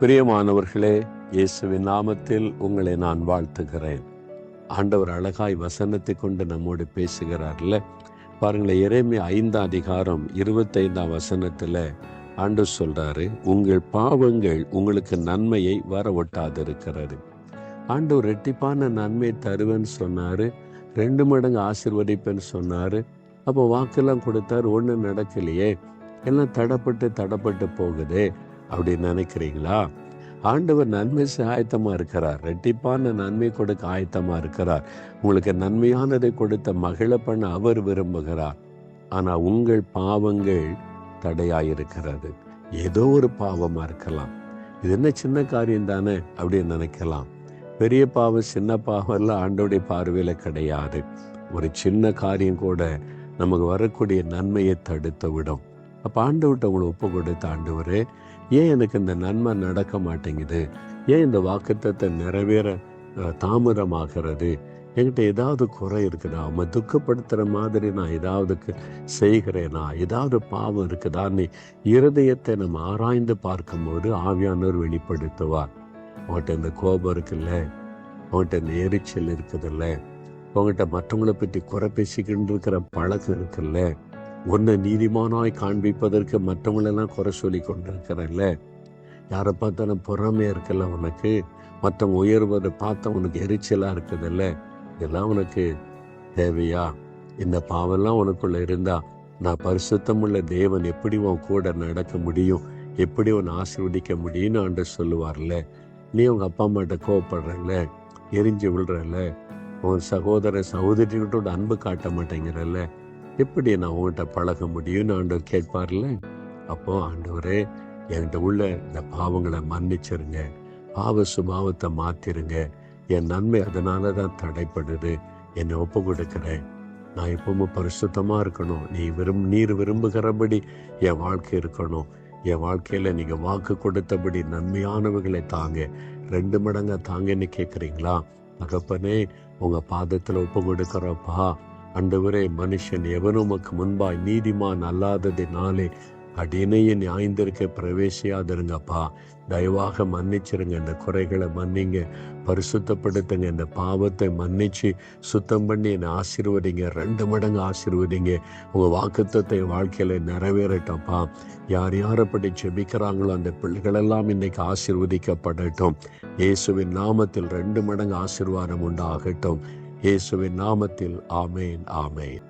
பிரியமானவர்களே, இயேசுவின் நாமத்தில் உங்களை நான் வாழ்த்துகிறேன். ஆண்டவர் அழகாய் வசனத்தை கொண்டு நம்மோடு பேசுகிறார்ல. பாருங்களேன், எரேமியா 5ஆம் அதிகாரம் 25ஆம் வசனத்துல ஆண்டவர் சொல்றாரு, உங்கள் பாவங்கள் உங்களுக்கு நன்மையை வர ஒட்டாதிருக்கிறது. ஆண்டவர் ரெட்டிப்பான நன்மையை தருவேன்னு சொன்னாரு, 2 மடங்கு ஆசீர்வதிப்பேன்னு சொன்னாரு. அப்போ வாக்கெல்லாம் கொடுத்தாரு, ஒன்றும் நடக்கலையே, எல்லாம் தடப்பட்டு போகுதே அப்படின்னு நினைக்கிறீங்களா? ஆண்டவர் நன்மை ஆயத்தமா இருக்கிறார். ரெட்டிப்பான நன்மை கொடுக்க ஆயத்தமா இருக்கிறார். உங்களுக்கு நன்மையானதை கொடுத்த மகிழ பண்ண அவர் விரும்புகிறார். ஆனா உங்கள் பாவங்கள் தடையாயிருக்கிறது. ஏதோ ஒரு பாவமா இருக்கலாம். இது என்ன சின்ன காரியம் தானே அப்படின்னு நினைக்கலாம். பெரிய பாவம் சின்ன பாவம் எல்லாம் ஆண்டோடைய பார்வையில கிடையாது. ஒரு சின்ன காரியம் கூட நமக்கு வரக்கூடிய நன்மையை தடுத்து விடும். அப்போ ஆண்டவர்கிட்ட உங்களை ஒப்பு கொடுத்த, ஆண்டவரே, ஏன் எனக்கு இந்த நன்மை நடக்க மாட்டேங்குது? ஏன் இந்த வாக்குத்தத்தை நிறைவேற தாமதமாகிறது? என்கிட்ட ஏதாவது குறை இருக்குதா? அவன் துக்கப்படுத்துகிற மாதிரி நான் ஏதாவது செய்கிறேனா? ஏதாவது பாவம் இருக்குதான்னு இருதயத்தை நம்ம ஆராய்ந்து பார்க்கும்போது ஆவியானவர் வெளிப்படுத்துவார். அவங்ககிட்ட இந்த கோபம் இருக்குல்ல, அவங்ககிட்ட இந்த எரிச்சல் இருக்குதுல்ல, அவங்ககிட்ட மற்றவங்களை பற்றி குறை பேசிக்கிட்டு இருக்கிற பழக்கம் இருக்குல்ல, உன்னை நீதிமானாய் காண்பிப்பதற்கு மற்றவங்களெல்லாம் குறை சொல்லி கொண்டிருக்கிறல்ல, யாரை பார்த்தாலும் பொறாமையா இருக்குல்ல, உனக்கு மற்றவங்க உயர்வதை பார்த்தா உனக்கு எரிச்சலாக இருக்குதுல்ல, இதெல்லாம் உனக்கு தேவையா? இந்த பாவெல்லாம் உனக்குள்ள இருந்தா நான் பரிசுத்தமுள்ள தேவன் எப்படி உன் கூட நடக்க முடியும், எப்படி உன்னை ஆசீர்வதிக்க முடியும்னு ஆண்டவர் சொல்லுவார்ல. நீ உங்க அப்பா அம்மாட்ட கோவப்படுறல்ல, எரிஞ்சு விழுறல்ல, உன் சகோதர சகோதரிகளோட அன்பு காட்ட மாட்டேங்கிறல்ல, எப்படி நான் உங்கள்கிட்ட பழக முடியும்னு ஆண்டவர் கேட்பார்ல. அப்போ ஆண்டவரே, என்கிட்ட உள்ள இந்த பாவங்களை மன்னிச்சிருங்க, பாவ சுபாவத்தை மாத்திருங்க, என் நன்மை அதனால தான் தடைப்படுது, என்னை ஒப்பு கொடுக்கிறேன், நான் எப்பவும் பரிசுத்தமா இருக்கணும், நீர் விரும்புகிறபடி என் வாழ்க்கை இருக்கணும், என் வாழ்க்கையில நீங்க வாக்கு கொடுத்தபடி நன்மையானவர்களை தாங்க, 2 மடங்கா தாங்கன்னு கேட்குறீங்களா? தகப்பனே, உங்க பாதத்துல ஒப்பு கொடுக்கிறப்பா. ஆண்டவரே, மனுஷன் எவனும் உமக்கு முன்பாய் நீதிமான் அல்லாததினாலே அடியனையை நியாயந்திருக்க பிரவேசியாதிருங்கப்பா. தயவாக மன்னிச்சிருங்க, இந்த குறைகளை மன்னிங்க, பரிசுத்தப்படுத்துங்க, இந்த பாவத்தை மன்னிச்சு சுத்தம் பண்ணி என்னை ஆசீர்வதிங்க, 2 மடங்கு ஆசீர்வதிங்க. உங்கள் வாக்குத்தத்தை வாழ்க்கையில நிறைவேறட்டப்பா. யார் யாரைப்படி ஜெபிக்கிறாங்களோ அந்த பிள்ளைகளெல்லாம் இன்னைக்கு ஆசீர்வதிக்கப்படட்டும். இயேசுவின் நாமத்தில் 2 மடங்கு ஆசீர்வாதம் உண்டாகட்டும். இயேசுவின் நாமத்தில் ஆமேன், ஆமேன்.